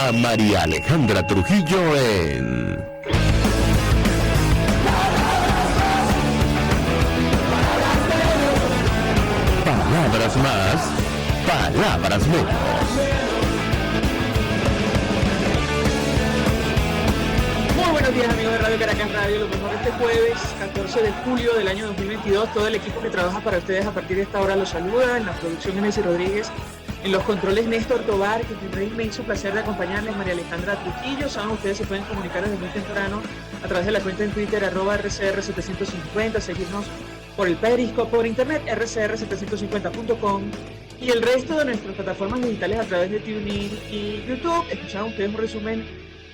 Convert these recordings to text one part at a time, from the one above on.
a María Alejandra Trujillo en Palabras Más, Palabras Menos. Muy buenos días, amigos de Radio Caracas Radio. Lo mejor este jueves, 14 de julio del año 2022. Todo el equipo que trabaja para ustedes a partir de esta hora los saluda. En la producción, Inés Rodríguez. En los controles, Néstor Tobar, que tendré inmenso placer de acompañarles, María Alejandra Trujillo. Saben, ustedes se pueden comunicar desde muy temprano a través de la cuenta en Twitter, @RCR750, seguirnos por el Periscope, por internet, rcr750.com, y el resto de nuestras plataformas digitales a través de TuneIn y YouTube. Escucharon ustedes un resumen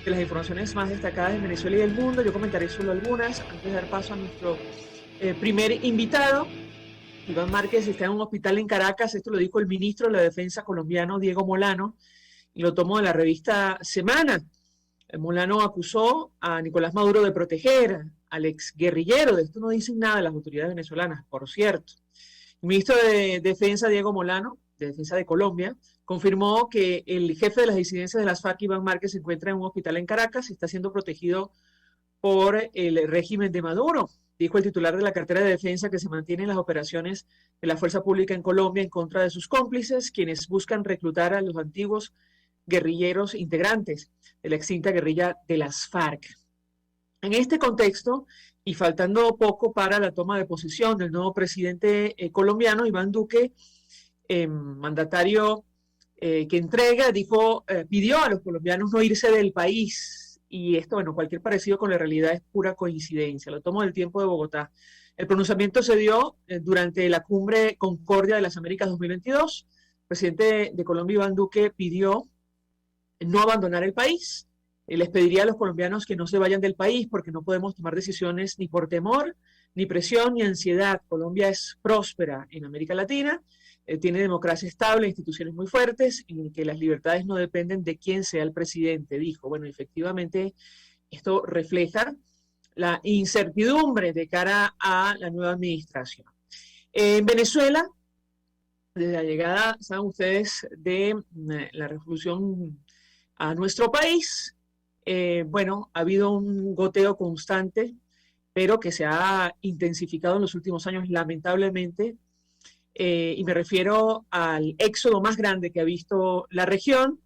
de las informaciones más destacadas de Venezuela y del mundo. Yo comentaré solo algunas antes de dar paso a nuestro primer invitado. Iván Márquez está en un hospital en Caracas. Esto lo dijo el ministro de la Defensa colombiano, Diego Molano, y lo tomo de la revista Semana. Molano acusó a Nicolás Maduro de proteger al exguerrillero. De esto no dicen nada las autoridades venezolanas, por cierto. El ministro de Defensa, Diego Molano, de Defensa de Colombia, confirmó que el jefe de las disidencias de las FARC, Iván Márquez, se encuentra en un hospital en Caracas y está siendo protegido por el régimen de Maduro. Dijo el titular de la cartera de defensa que se mantienen las operaciones de la fuerza pública en Colombia en contra de sus cómplices, quienes buscan reclutar a los antiguos guerrilleros integrantes de la extinta guerrilla de las FARC. En este contexto, y faltando poco para la toma de posesión del nuevo presidente colombiano, Iván Duque, mandatario que entrega, pidió a los colombianos no irse del país. Y esto, bueno, cualquier parecido con la realidad es pura coincidencia. Lo tomo del tiempo de Bogotá. El pronunciamiento se dio durante la cumbre Concordia de las Américas 2022. El presidente de Colombia, Iván Duque, pidió no abandonar el país. Les pediría a los colombianos que no se vayan del país porque no podemos tomar decisiones ni por temor, ni presión, ni ansiedad. Colombia es próspera en América Latina, tiene democracia estable, instituciones muy fuertes, en que las libertades no dependen de quién sea el presidente, dijo. Bueno, efectivamente, esto refleja la incertidumbre de cara a la nueva administración. En Venezuela, desde la llegada, saben ustedes, de la revolución a nuestro país, bueno, ha habido un goteo constante, pero que se ha intensificado en los últimos años, lamentablemente, y me refiero al éxodo más grande que ha visto la región.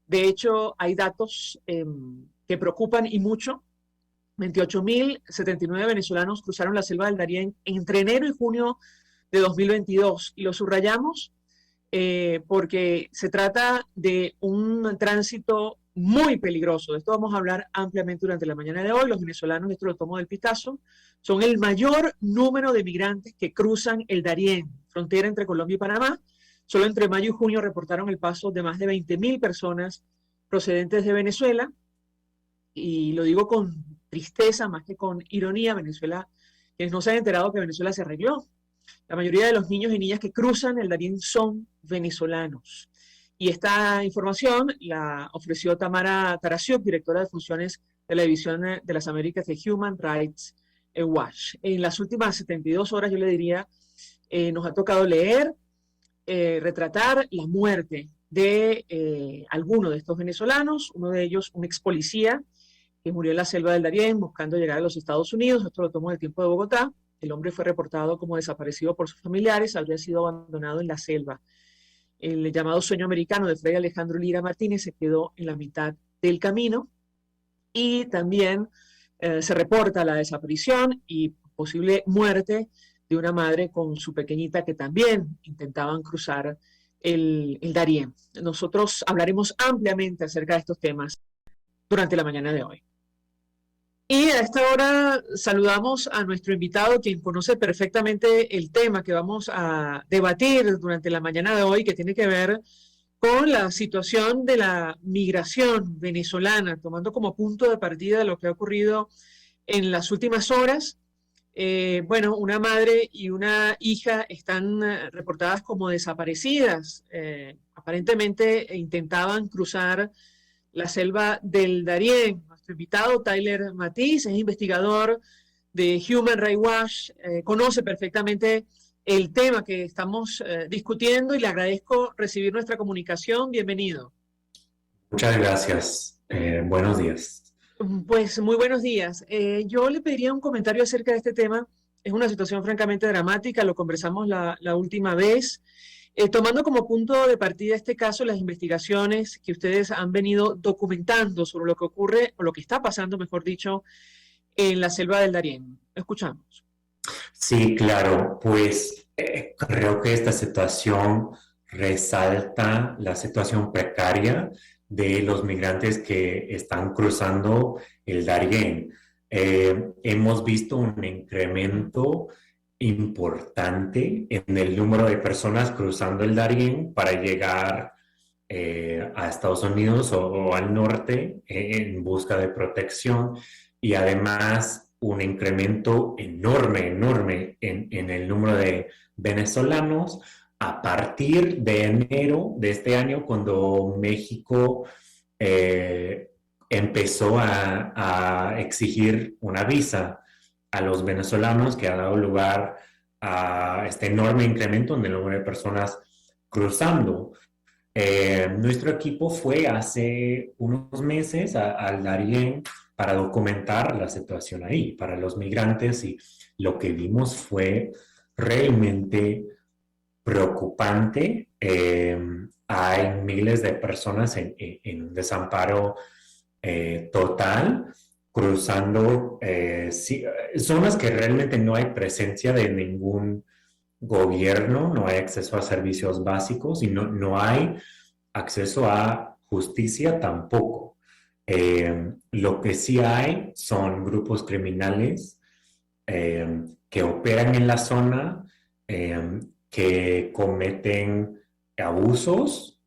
De hecho, hay datos que preocupan y mucho. 28.079 venezolanos cruzaron la selva del Darién entre enero y junio de 2022, y lo subrayamos porque se trata de un tránsito muy peligroso. De esto vamos a hablar ampliamente durante la mañana de hoy. Los venezolanos, esto lo tomo del Picasso, son el mayor número de migrantes que cruzan el Darién, frontera entre Colombia y Panamá. Solo entre mayo y junio reportaron el paso de más de 20.000 personas procedentes de Venezuela, y lo digo con tristeza más que con ironía. Venezuela, quienes no se han enterado que Venezuela se arregló. La mayoría de los niños y niñas que cruzan el Darién son venezolanos. Y esta información la ofreció Tamara Tarasiuk, directora de funciones de la División de las Américas de Human Rights Watch. En las últimas 72 horas, yo le diría, nos ha tocado leer, retratar la muerte de algunos de estos venezolanos, uno de ellos un ex policía que murió en la selva del Darién buscando llegar a los Estados Unidos. Esto lo tomo del tiempo de Bogotá. El hombre fue reportado como desaparecido por sus familiares, habría sido abandonado en la selva. El llamado sueño americano de Fray Alejandro Lira Martínez se quedó en la mitad del camino, y también se reporta la desaparición y posible muerte de una madre con su pequeñita que también intentaban cruzar el Darién. Nosotros hablaremos ampliamente acerca de estos temas durante la mañana de hoy. Y a esta hora saludamos a nuestro invitado, quien conoce perfectamente el tema que vamos a debatir durante la mañana de hoy, que tiene que ver con la situación de la migración venezolana, tomando como punto de partida lo que ha ocurrido en las últimas horas. Bueno, una madre y una hija están reportadas como desaparecidas. Aparentemente intentaban cruzar la selva del Darién. Nuestro invitado, Tyler Matiz, es investigador de Human Rights Watch, conoce perfectamente el tema que estamos discutiendo, y le agradezco recibir nuestra comunicación. Bienvenido. Muchas gracias. Buenos días. Pues muy buenos días. Yo le pediría un comentario acerca de este tema. Es una situación francamente dramática, lo conversamos la última vez. Tomando como punto de partida este caso, las investigaciones que ustedes han venido documentando sobre lo que ocurre, o lo que está pasando, mejor dicho, en la selva del Darién. Escuchamos. Sí, claro, pues creo que esta situación resalta la situación precaria de los migrantes que están cruzando el Darién. Hemos visto un incremento importante en el número de personas cruzando el Darién para llegar a Estados Unidos o al norte en busca de protección y además un incremento enorme en el número de venezolanos a partir de enero de este año, cuando México empezó a exigir una visa a los venezolanos, que ha dado lugar a este enorme incremento en el número de personas cruzando. Nuestro equipo fue hace unos meses al Darién para documentar la situación ahí, para los migrantes, y lo que vimos fue realmente preocupante. Hay miles de personas en desamparo total, cruzando zonas que realmente no hay presencia de ningún gobierno, no hay acceso a servicios básicos y no hay acceso a justicia tampoco. Lo que sí hay son grupos criminales que operan en la zona, que cometen abusos,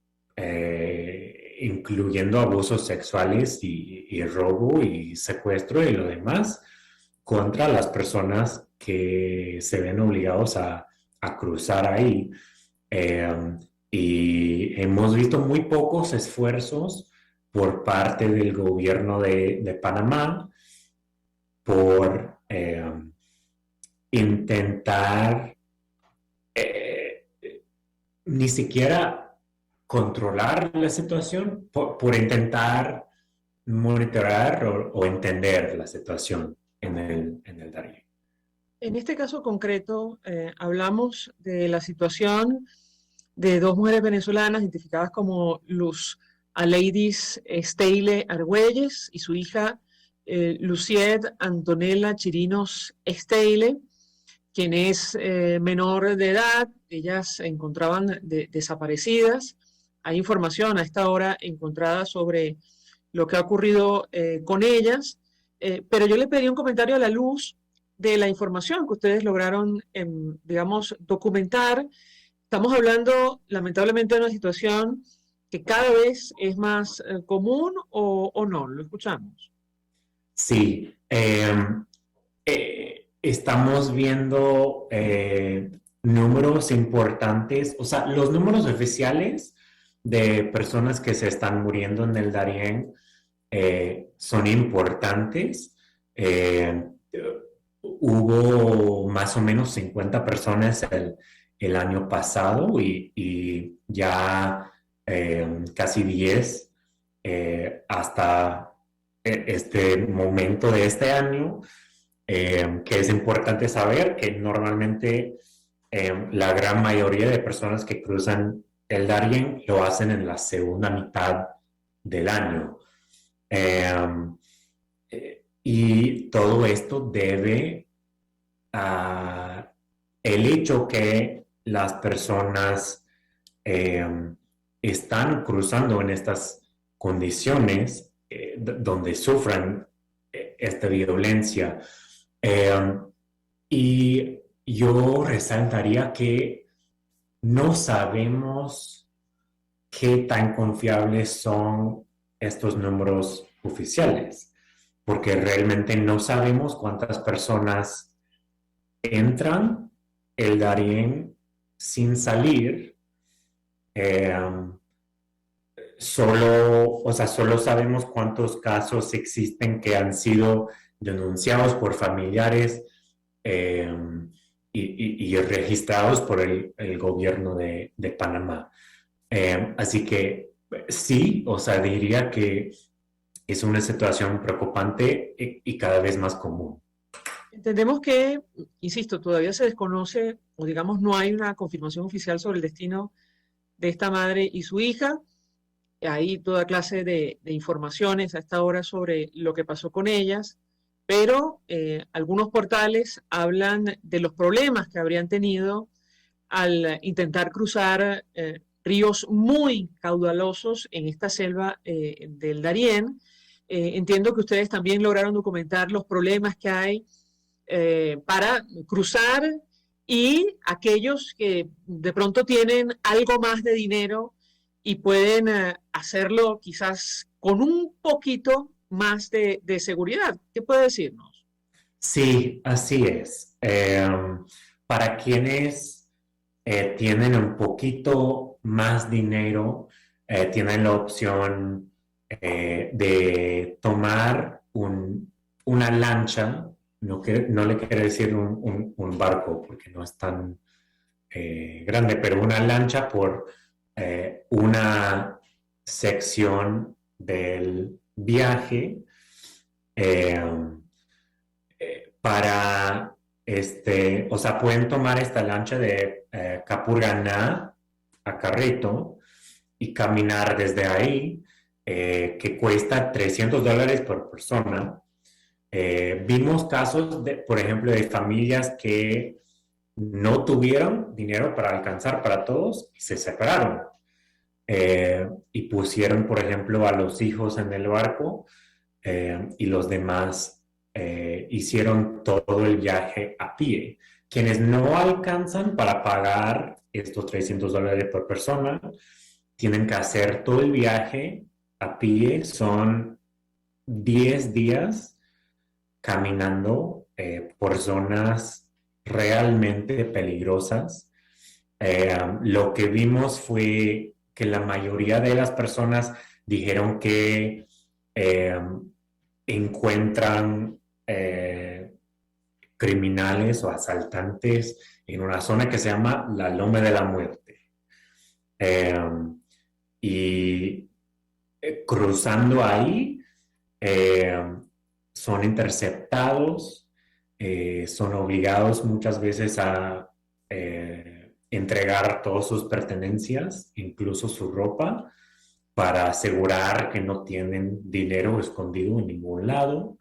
incluyendo abusos sexuales y robo y secuestro y lo demás, contra las personas que se ven obligados a cruzar ahí. Y hemos visto muy pocos esfuerzos por parte del gobierno de Panamá por intentar ni siquiera controlar la situación, por intentar monitorar o entender la situación en el Darién. En este caso concreto, hablamos de la situación de dos mujeres venezolanas identificadas como Luz Aleidis Steile Argüelles y su hija Luciet Antonella Chirinos Steile, quien es menor de edad. Ellas se encontraban desaparecidas. Hay información a esta hora encontrada sobre lo que ha ocurrido con ellas, pero yo le pedí un comentario a la luz de la información que ustedes lograron, digamos, documentar. Estamos hablando, lamentablemente, de una situación que cada vez es más común, o no. Lo escuchamos. Sí, estamos viendo números importantes, o sea, los números oficiales de personas que se están muriendo en el Darién son importantes. Hubo más o menos 50 personas el año pasado y ya casi 10 hasta este momento de este año, que es importante saber que normalmente la gran mayoría de personas que cruzan el Darién lo hacen en la segunda mitad del año. Y todo esto debe a el hecho que las personas están cruzando en estas condiciones donde sufran esta violencia. Y yo resaltaría que no sabemos qué tan confiables son estos números oficiales, porque realmente no sabemos cuántas personas entran el Darién sin salir. Solo sabemos cuántos casos existen que han sido denunciados por familiares y registrados por el gobierno de Panamá. Así que Sí, o sea, diría que es una situación preocupante y cada vez más común. Entendemos que, insisto, todavía se desconoce, o digamos, no hay una confirmación oficial sobre el destino de esta madre y su hija. Hay toda clase de informaciones a esta hora sobre lo que pasó con ellas, pero algunos portales hablan de los problemas que habrían tenido al intentar cruzar ríos muy caudalosos en esta selva del Darién. Entiendo que ustedes también lograron documentar los problemas que hay para cruzar, y aquellos que de pronto tienen algo más de dinero y pueden hacerlo quizás con un poquito más de seguridad. ¿Qué puede decirnos? Sí, así es. Para quienes tienen un poquito más dinero, tienen la opción de tomar una lancha. No le quiero decir un barco porque no es tan grande, pero una lancha por una sección del viaje para, o sea, pueden tomar esta lancha de Capurganá a Carrito y caminar desde ahí, que cuesta $300 por persona. Vimos casos, por ejemplo, de familias que no tuvieron dinero para alcanzar para todos y se separaron. Y pusieron, por ejemplo, a los hijos en el barco y los demás hicieron todo el viaje a pie. Quienes no alcanzan para pagar estos $300 por persona, tienen que hacer todo el viaje a pie. Son 10 días caminando por zonas realmente peligrosas. Lo que vimos fue que la mayoría de las personas dijeron que encuentran criminales o asaltantes en una zona que se llama la Loma de la Muerte. Y cruzando ahí, son interceptados, son obligados muchas veces a entregar todas sus pertenencias, incluso su ropa, para asegurar que no tienen dinero escondido en ningún lado.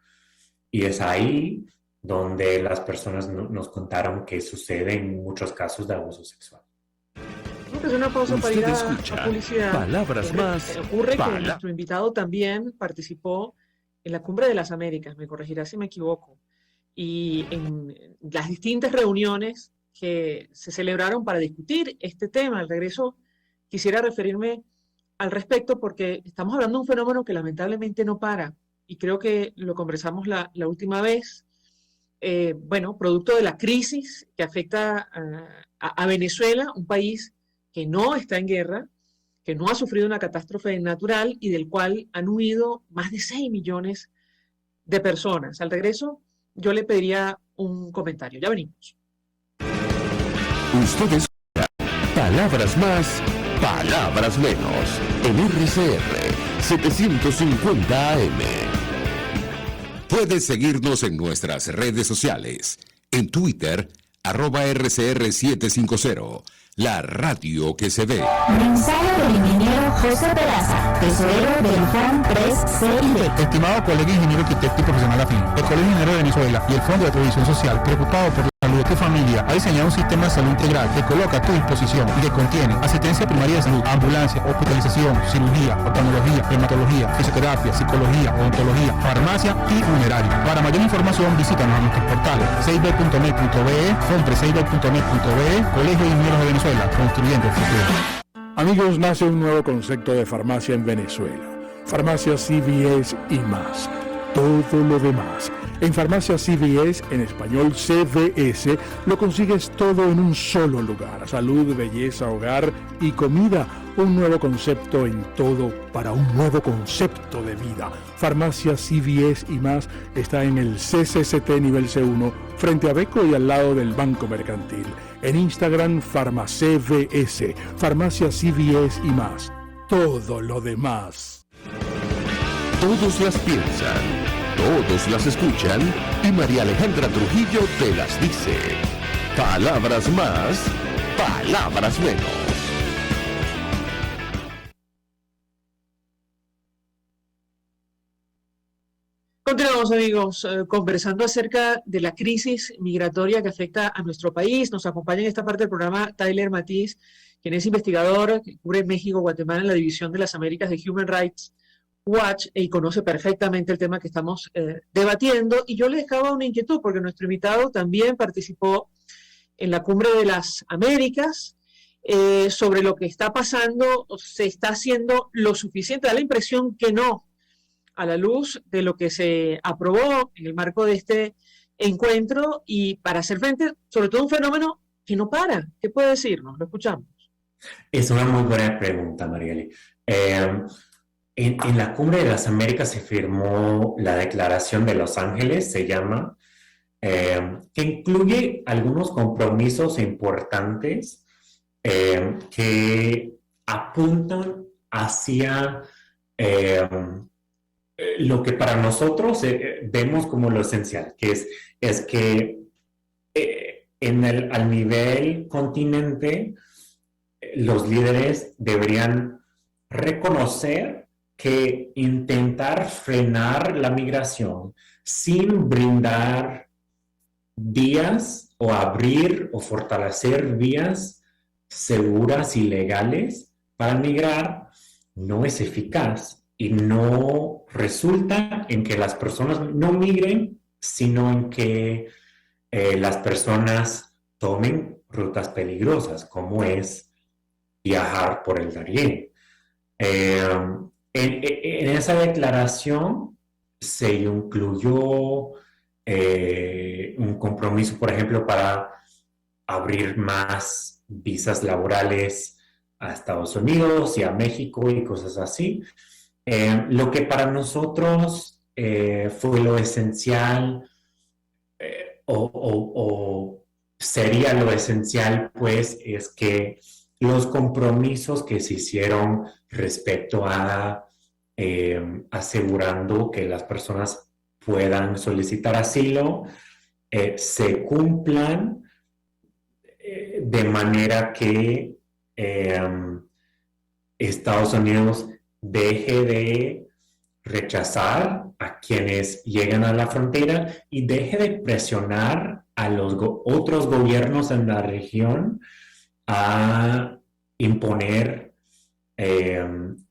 Y es ahí donde las personas nos contaron que suceden muchos casos de abuso sexual. Es una pausa para ir a publicidad. Palabras más. Ocurre que nuestro invitado también participó en la Cumbre de las Américas, me corregirá si me equivoco, y en las distintas reuniones que se celebraron para discutir este tema. Al regreso quisiera referirme al respecto porque estamos hablando de un fenómeno que lamentablemente no para, y creo que lo conversamos la última vez. Bueno, producto de la crisis que afecta a Venezuela, un país que no está en guerra, que no ha sufrido una catástrofe natural y del cual han huido más de 6 millones de personas. Al regreso, yo le pediría un comentario. Ya venimos. Ustedes palabras más, palabras menos. En RCR 750 AM. Puedes seguirnos en nuestras redes sociales. En Twitter, @RCR750. La radio que se ve. Mensaje del ingeniero José Peraza, tesorero del FON 3CID. Estimado colega ingeniero arquitecto y profesional afín, el Colegio Ingeniero de Venezuela y el Fondo de Previsión Social, preocupado por la salud de tu familia, ha diseñado un sistema de salud integral que coloca a tu disposición y que contiene asistencia primaria de salud, ambulancia, hospitalización, cirugía, oftalmología, dermatología, fisioterapia, psicología, odontología, farmacia y funeraria. Para mayor información, visítanos a nuestros portales 6b.net.be, fon36b.net.be, Colegio de Ingenieros de Venezuela, construyendo el futuro. Amigos, nace un nuevo concepto de farmacia en Venezuela. Farmacia CVS y más. Todo lo demás. En Farmacia CVS, en español CVS, lo consigues todo en un solo lugar. Salud, belleza, hogar y comida. Un nuevo concepto en todo para un nuevo concepto de vida. Farmacia CVS y más está en el CCCT nivel C1, frente a Beco y al lado del Banco Mercantil. En Instagram, FarmaCVS, Farmacia CVS y más. todo lo demás. Todos las piensan, todos las escuchan y María Alejandra Trujillo te las dice. Palabras más, palabras menos. Continuamos, amigos, conversando acerca de la crisis migratoria que afecta a nuestro país. Nos acompaña en esta parte del programa Tyler Matiz, quien es investigador que cubre México, Guatemala en la División de las Américas de Human Rights Watch y conoce perfectamente el tema que estamos debatiendo. Y yo le dejaba una inquietud porque nuestro invitado también participó en la Cumbre de las Américas sobre lo que está pasando. ¿Se está haciendo lo suficiente? Da la impresión que no, a la luz de lo que se aprobó en el marco de este encuentro y para hacer frente, sobre todo, a un fenómeno que no para. ¿Qué puede decirnos? Lo escuchamos. Es una muy buena pregunta, Marieli. En la Cumbre de las Américas se firmó la Declaración de Los Ángeles, se llama, que incluye algunos compromisos importantes que apuntan hacia lo que para nosotros vemos como lo esencial, que es que al nivel continente los líderes deberían reconocer que intentar frenar la migración sin brindar vías o abrir o fortalecer vías seguras y legales para migrar no es eficaz y no resulta en que las personas no migren, sino en que las personas tomen rutas peligrosas, como es viajar por el Darién. En esa declaración se incluyó un compromiso, por ejemplo, para abrir más visas laborales a Estados Unidos y a México y cosas así. Lo que para nosotros fue lo esencial o sería lo esencial, pues, es que los compromisos que se hicieron respecto a asegurando que las personas puedan solicitar asilo se cumplan de manera que Estados Unidos deje de rechazar a quienes llegan a la frontera y deje de presionar a los otros gobiernos en la región a imponer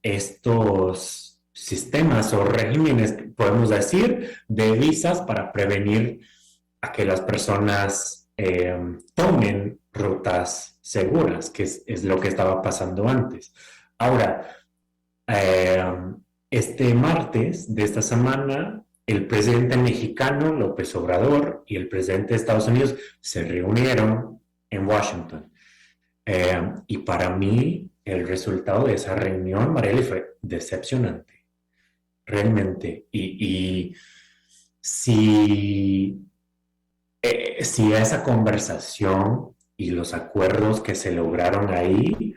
estos sistemas o regímenes, podemos decir, de visas para prevenir a que las personas tomen rutas seguras, que es lo que estaba pasando antes. Ahora, este martes de esta semana, el presidente mexicano, López Obrador, y el presidente de Estados Unidos se reunieron en Washington. Y para mí, el resultado de esa reunión, Marieli, fue decepcionante, realmente. Y si esa conversación y los acuerdos que se lograron ahí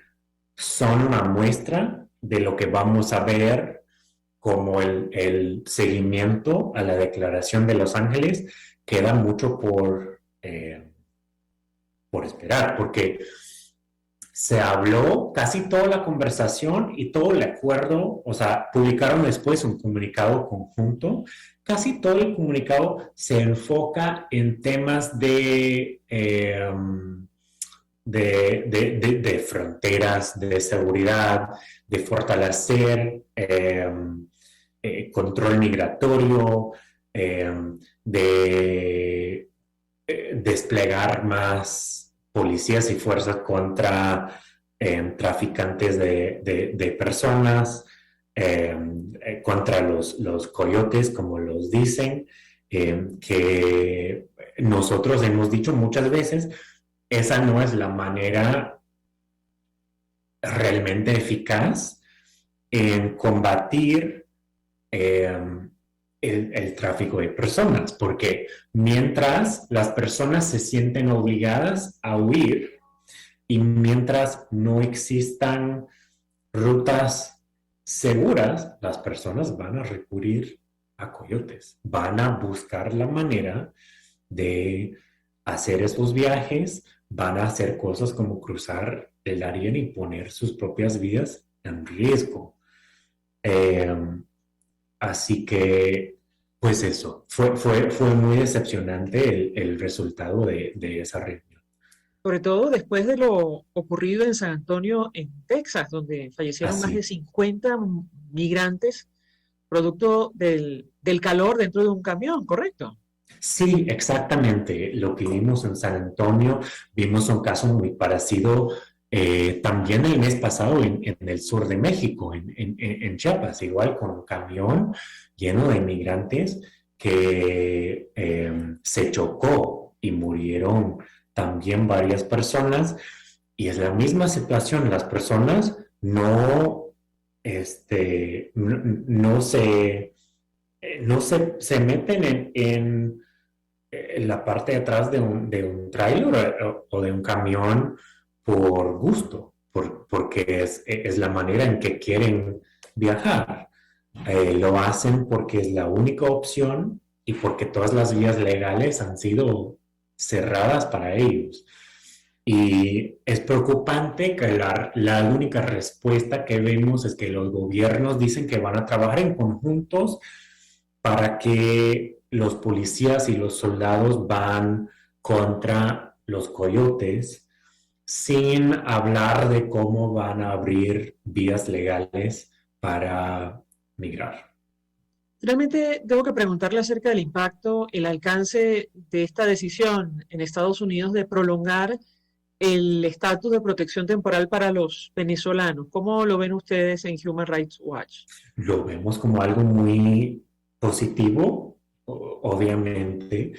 son una muestra de lo que vamos a ver como el seguimiento a la Declaración de Los Ángeles, queda mucho por esperar, porque se habló casi toda la conversación y todo el acuerdo, o sea, publicaron después un comunicado conjunto. Casi todo el comunicado se enfoca en temas de fronteras, de seguridad, de fortalecer control migratorio, de desplegar más policías y fuerzas contra traficantes de personas, contra los coyotes, como los dicen, que nosotros hemos dicho muchas veces, esa no es la manera realmente eficaz en combatir el tráfico de personas, porque mientras las personas se sienten obligadas a huir y mientras no existan rutas seguras, las personas van a recurrir a coyotes, van a buscar la manera de hacer esos viajes, van a hacer cosas como cruzar el Darién y poner sus propias vidas en riesgo. Así que, pues eso, fue muy decepcionante el resultado de esa reunión. Sobre todo después de lo ocurrido en San Antonio, en Texas, donde fallecieron más de 50 migrantes producto del calor dentro de un camión, ¿correcto? Sí, exactamente. Lo que vimos en San Antonio, vimos un caso muy parecido también el mes pasado en el sur de México, en Chiapas, igual con un camión lleno de migrantes que se chocó y murieron también varias personas. Y es la misma situación, las personas no se meten en la parte de atrás de un tráiler o de un camión por gusto, porque es la manera en que quieren viajar. Lo hacen porque es la única opción y porque todas las vías legales han sido cerradas para ellos. Y es preocupante que la única respuesta que vemos es que los gobiernos dicen que van a trabajar en conjuntos para que los policías y los soldados van contra los coyotes sin hablar de cómo van a abrir vías legales para migrar. Finalmente, tengo que preguntarle acerca del impacto, el alcance de esta decisión en Estados Unidos de prolongar el estatus de protección temporal para los venezolanos. ¿Cómo lo ven ustedes en Human Rights Watch? Lo vemos como algo muy positivo, obviamente.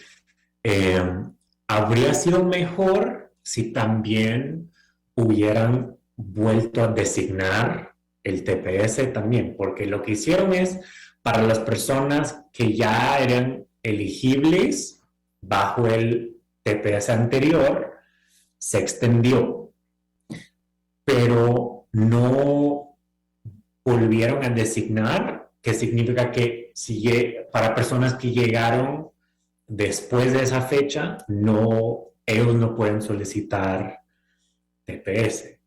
Habría sido mejor si también hubieran vuelto a designar el TPS también, porque lo que hicieron es para las personas que ya eran elegibles bajo el TPS anterior, se extendió, pero no volvieron a designar, que significa que para personas que llegaron después de esa fecha, ellos no pueden solicitar TPS.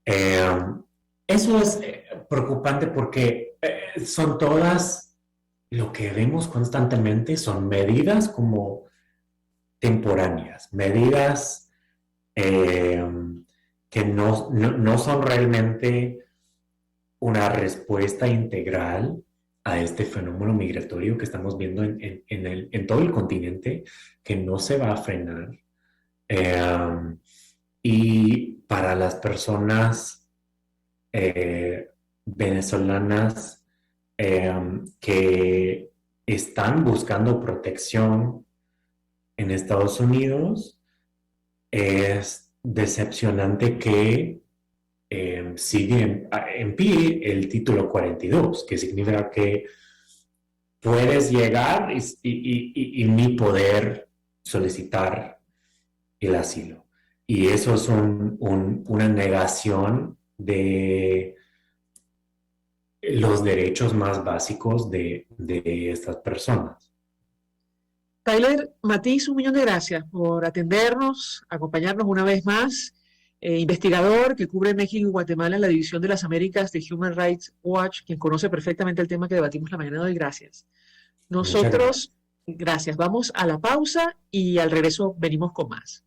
Eso es preocupante porque son todas, lo que vemos constantemente son medidas como temporáneas, medidas que no son realmente una respuesta integral a este fenómeno migratorio que estamos viendo en todo el continente, que no se va a frenar. Y para las personas venezolanas que están buscando protección en Estados Unidos, es decepcionante que sigue en pie el título 42, que significa que puedes llegar y ni poder solicitar el asilo. Y eso es una negación de los derechos más básicos de estas personas. Tyler Matiz, un millón de gracias por atendernos, acompañarnos una vez más. Investigador que cubre México y Guatemala en la División de las Américas de Human Rights Watch, quien conoce perfectamente el tema que debatimos la mañana de hoy. Gracias. Nosotros, gracias. Vamos a la pausa y al regreso venimos con más.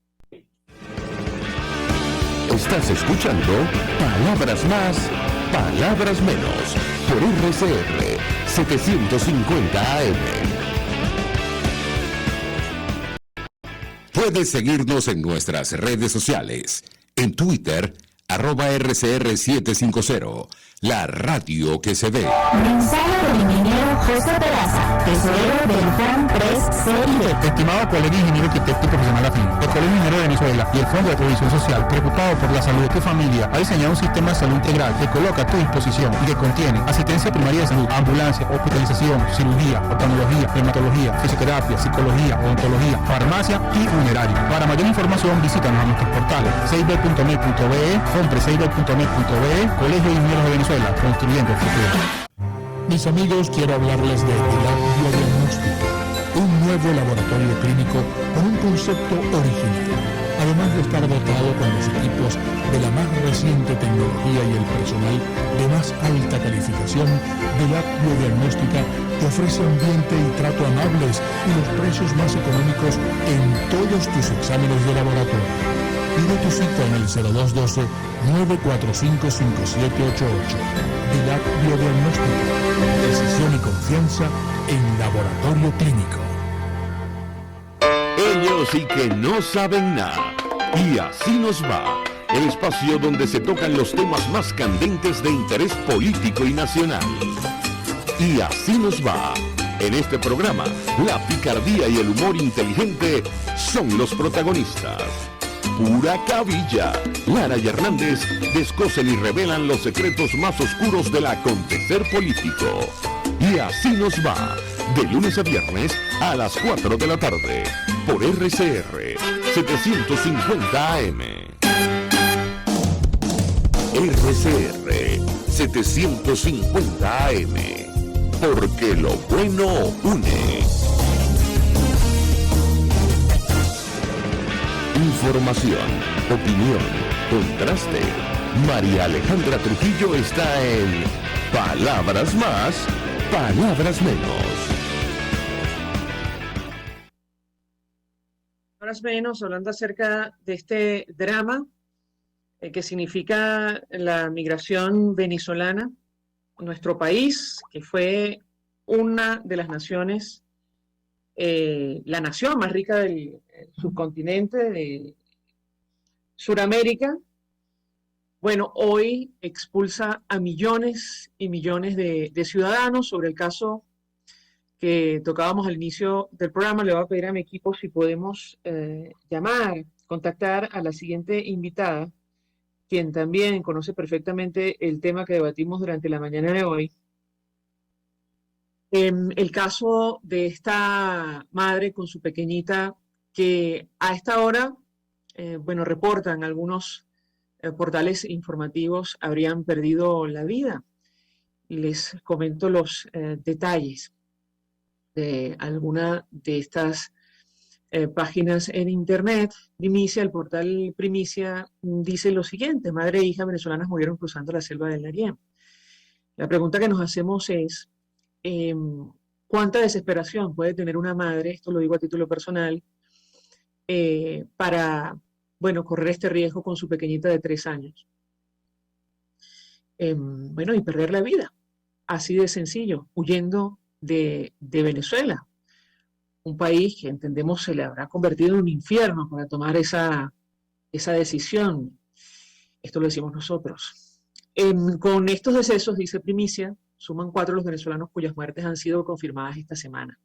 Estás escuchando Palabras Más, Palabras Menos, por RCR 750 AM. Puedes seguirnos en nuestras redes sociales. En Twitter, @RCR750, la radio que se ve. Mensaje del ingeniero José Peraza, tesorero del FAN 3CID. Estimado colega ingeniero arquitecto y profesional afín, el Colegio Ingeniero de Venezuela y el Fondo de Previsión Social, preocupado por la salud de tu familia, ha diseñado un sistema de salud integral que coloca a tu disposición y que contiene asistencia primaria de salud, ambulancia, hospitalización, cirugía, oftalmología, dermatología, fisioterapia, psicología, odontología, farmacia y funeraria. Para mayor información, visítanos a nuestros portales 6b.net.be, compre6b.net.be, Colegio de Ingenieros de Venezuela. Venezuela, construyendo el futuro. Mis amigos, quiero hablarles de Dilab Biodiagnóstico, un nuevo laboratorio clínico con un concepto original. Además de estar dotado con los equipos de la más reciente tecnología y el personal de más alta calificación, Dilab Biodiagnóstica te ofrece ambiente y trato amables y los precios más económicos en todos tus exámenes de laboratorio. Pide tu cita en el 0212-945-5788. Dilab Biodiagnóstica. Precisión y confianza en laboratorio clínico. Ellos sí que no saben nada. Y así nos va. El espacio donde se tocan los temas más candentes de interés político y nacional. Y así nos va. En este programa, la picardía y el humor inteligente son los protagonistas. Pura cabilla. Lara y Hernández descosen y revelan los secretos más oscuros del acontecer político. Y así nos va. De lunes a viernes a las 4 de la tarde. Por RCR 750 AM. RCR 750 AM. Porque lo bueno une. Información, opinión, contraste. María Alejandra Trujillo está en Palabras Más, Palabras Menos. Palabras Menos, hablando acerca de este drama que significa la migración venezolana a nuestro país, que fue una de las naciones, la nación más rica del subcontinente de Suramérica. Bueno, hoy expulsa a millones y millones de ciudadanos. Sobre el caso que tocábamos al inicio del programa, le voy a pedir a mi equipo si podemos contactar a la siguiente invitada, quien también conoce perfectamente el tema que debatimos durante la mañana de hoy. El caso de esta madre con su pequeñita que a esta hora, reportan algunos portales informativos, habrían perdido la vida. Les comento los detalles de alguna de estas páginas en internet. Primicia, el portal Primicia dice lo siguiente: madre e hija venezolanas murieron cruzando la selva del Darién. La pregunta que nos hacemos es, ¿cuánta desesperación puede tener una madre, esto lo digo a título personal, para, correr este riesgo con su pequeñita de 3 años? Y perder la vida, así de sencillo, huyendo de Venezuela, un país que entendemos se le habrá convertido en un infierno para tomar esa decisión. Esto lo decimos nosotros. Con estos decesos, dice Primicia, suman 4 los venezolanos cuyas muertes han sido confirmadas esta semana.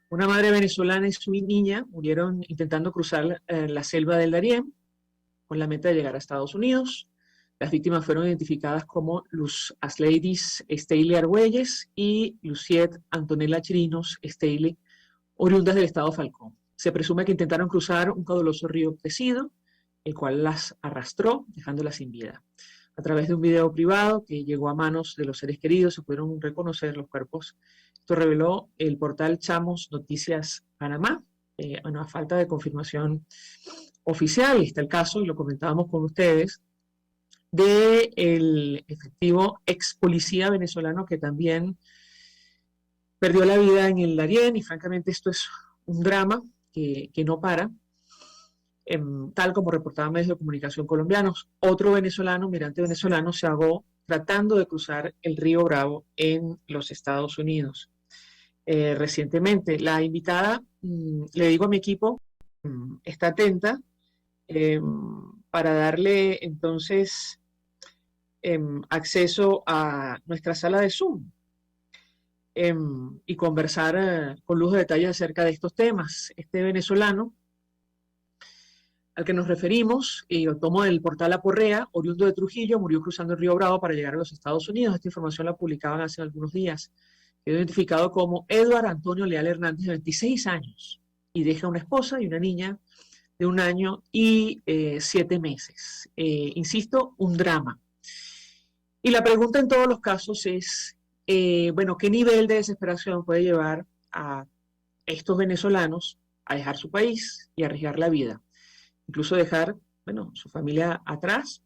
Una madre venezolana y su niña murieron intentando cruzar la selva del Darién con la meta de llegar a Estados Unidos. Las víctimas fueron identificadas como Luz Asleidis Staley Argüelles y Luciet Antonella Chirinos Staley, oriundas del estado Falcón. Se presume que intentaron cruzar un caudaloso río crecido, el cual las arrastró, dejándolas sin vida. A través de un video privado que llegó a manos de los seres queridos, se pudieron reconocer los cuerpos. Esto reveló el portal Chamos Noticias Panamá, a falta de confirmación oficial. Está el caso, y lo comentábamos con ustedes, del efectivo ex policía venezolano que también perdió la vida en el Darién, y francamente esto es un drama que no para. Tal como reportaban medios de comunicación colombianos, otro venezolano, migrante venezolano, se ahogó tratando de cruzar el río Bravo en los Estados Unidos. Recientemente, la invitada, le digo a mi equipo, está atenta para darle entonces acceso a nuestra sala de Zoom y conversar con lujo de detalles acerca de estos temas. Este venezolano al que nos referimos, y lo tomo del portal Aporrea, oriundo de Trujillo, murió cruzando el río Bravo para llegar a los Estados Unidos. Esta información la publicaban hace algunos días. Quedó identificado como Edward Antonio Leal Hernández, de 26 años, y deja una esposa y una niña de 1 año y 7 meses. Insisto, un drama. Y la pregunta en todos los casos es, bueno, ¿qué nivel de desesperación puede llevar a estos venezolanos a dejar su país y arriesgar la vida? Incluso dejar, bueno, su familia atrás.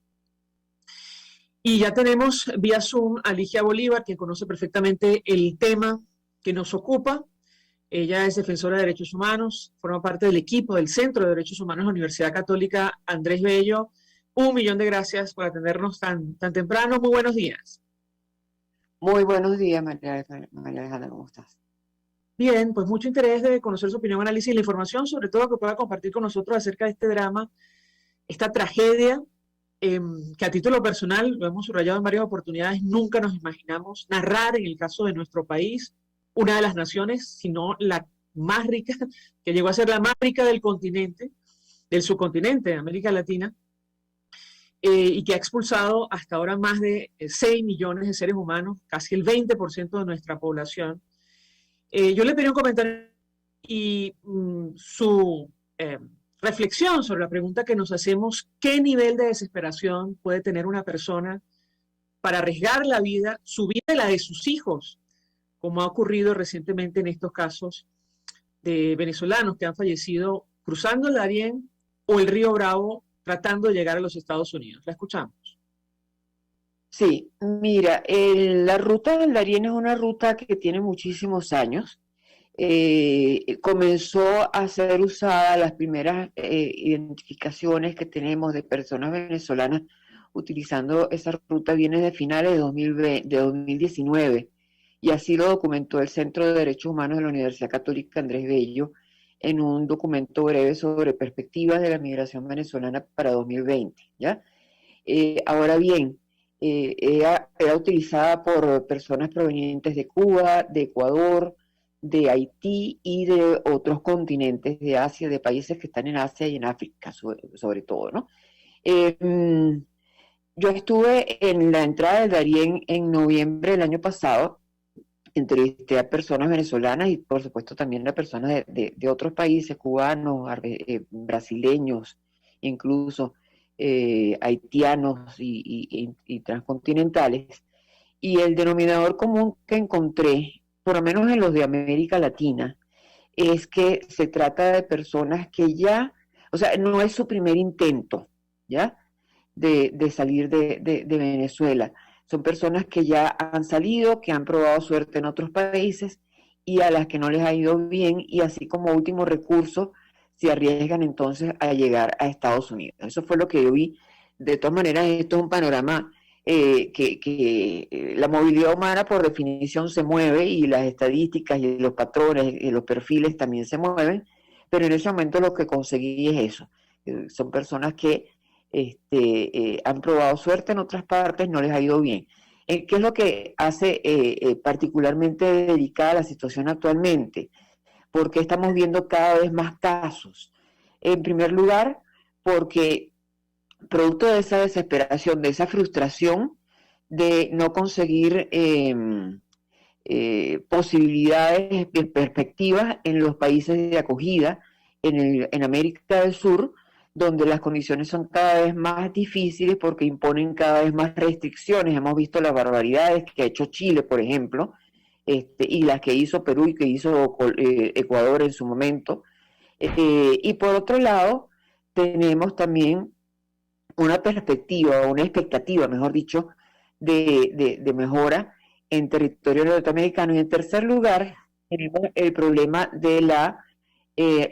Y ya tenemos vía Zoom a Ligia Bolívar, quien conoce perfectamente el tema que nos ocupa. Ella es defensora de derechos humanos, forma parte del equipo del Centro de Derechos Humanos de la Universidad Católica Andrés Bello. 1.000.000 de gracias por atendernos tan temprano. Muy buenos días. Muy buenos días, María Alejandra, ¿cómo estás? Bien, pues mucho interés de conocer su opinión, análisis y la información, sobre todo que pueda compartir con nosotros acerca de este drama, esta tragedia, que a título personal, lo hemos subrayado en varias oportunidades, nunca nos imaginamos narrar en el caso de nuestro país, una de las naciones, sino la más rica, que llegó a ser la más rica del continente, del subcontinente de América Latina, y que ha expulsado hasta ahora más de 6 millones de seres humanos, casi el 20% de nuestra población. Yo le pedí un comentario y su reflexión sobre la pregunta que nos hacemos: ¿qué nivel de desesperación puede tener una persona para arriesgar la vida, su vida y la de sus hijos, como ha ocurrido recientemente en estos casos de venezolanos que han fallecido cruzando el Darién o el río Bravo tratando de llegar a los Estados Unidos? La escuchamos. Sí, mira, la ruta del Darién es una ruta que tiene muchísimos años. Comenzó a ser usada, las primeras identificaciones que tenemos de personas venezolanas utilizando esa ruta viene de finales de 2019, y así lo documentó el Centro de Derechos Humanos de la Universidad Católica Andrés Bello en un documento breve sobre perspectivas de la migración venezolana para 2020, ¿ya? Ahora bien, era utilizada por personas provenientes de Cuba, de Ecuador, de Haití y de otros continentes de Asia, de países que están en Asia y en África, sobre todo, ¿no? Yo estuve en la entrada del Darién en noviembre del año pasado. Entrevisté a personas venezolanas y por supuesto también a personas de otros países, cubanos, brasileños, incluso haitianos y transcontinentales. Y el denominador común que encontré, por lo menos en los de América Latina, es que se trata de personas que ya, o sea, no es su primer intento, ¿ya?, de salir de Venezuela. Son personas que ya han salido, que han probado suerte en otros países y a las que no les ha ido bien, y así como último recurso se arriesgan entonces a llegar a Estados Unidos. Eso fue lo que yo vi. De todas maneras, esto es un panorama que la movilidad humana por definición se mueve, y las estadísticas y los patrones y los perfiles también se mueven, pero en ese momento lo que conseguí es eso. Son personas que han probado suerte en otras partes, no les ha ido bien. ¿Qué es lo que hace particularmente delicada la situación actualmente? Porque estamos viendo cada vez más casos. En primer lugar, porque producto de esa desesperación, de esa frustración de no conseguir posibilidades, perspectivas en los países de acogida, en América del Sur, donde las condiciones son cada vez más difíciles porque imponen cada vez más restricciones. Hemos visto las barbaridades que ha hecho Chile, por ejemplo, y las que hizo Perú y que hizo Ecuador en su momento. Y por otro lado, tenemos también una perspectiva, una expectativa, mejor dicho, de mejora en territorio norteamericano. Y en tercer lugar, tenemos el problema de la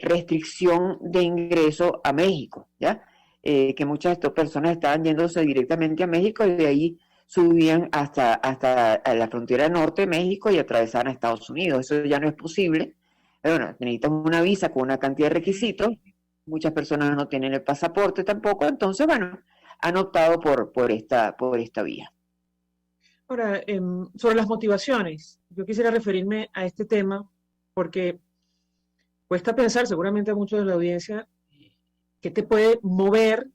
restricción de ingreso a México, ¿ya? Que muchas de estas personas estaban yéndose directamente a México y de ahí subían hasta la frontera norte de México y atravesaban a Estados Unidos. Eso ya no es posible. Pero bueno, necesitan una visa con una cantidad de requisitos. Muchas personas no tienen el pasaporte tampoco, entonces, bueno, han optado por esta vía. Ahora, sobre las motivaciones, yo quisiera referirme a este tema porque cuesta pensar, seguramente a muchos de la audiencia, qué te puede mover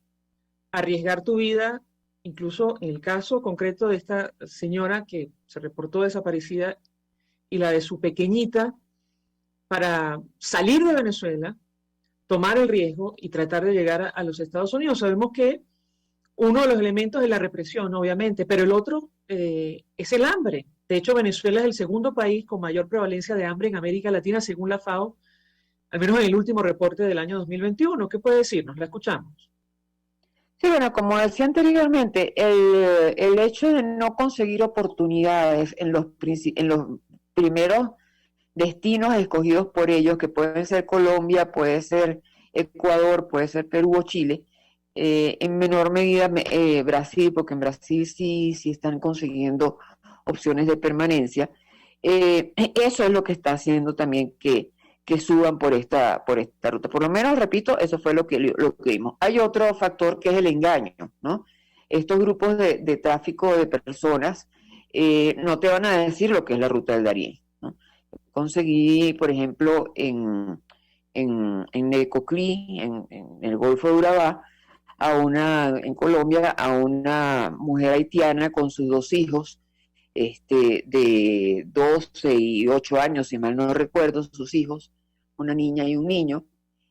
a arriesgar tu vida, incluso en el caso concreto de esta señora que se reportó desaparecida y la de su pequeñita, para salir de Venezuela, tomar el riesgo y tratar de llegar a los Estados Unidos. Sabemos que uno de los elementos es la represión, obviamente, pero el otro es el hambre. De hecho, Venezuela es el segundo país con mayor prevalencia de hambre en América Latina, según la FAO, al menos en el último reporte del año 2021. ¿Qué puede decirnos? La escuchamos. Sí, bueno, como decía anteriormente, el hecho de no conseguir oportunidades en los primeros destinos escogidos por ellos, que pueden ser Colombia, puede ser Ecuador, puede ser Perú o Chile, en menor medida Brasil, porque en Brasil sí están consiguiendo opciones de permanencia. Eso es lo que está haciendo también que suban por esta ruta. Por lo menos, repito, eso fue lo que vimos. Hay otro factor que es el engaño, ¿no? Estos grupos de tráfico de personas no te van a decir lo que es la ruta del Darién, ¿no? Conseguí, por ejemplo, en Necoclí, en el Golfo de Urabá, en Colombia, a una mujer haitiana con sus 2 hijos, de 12 y 8 años, si mal no recuerdo, sus hijos, una niña y un niño.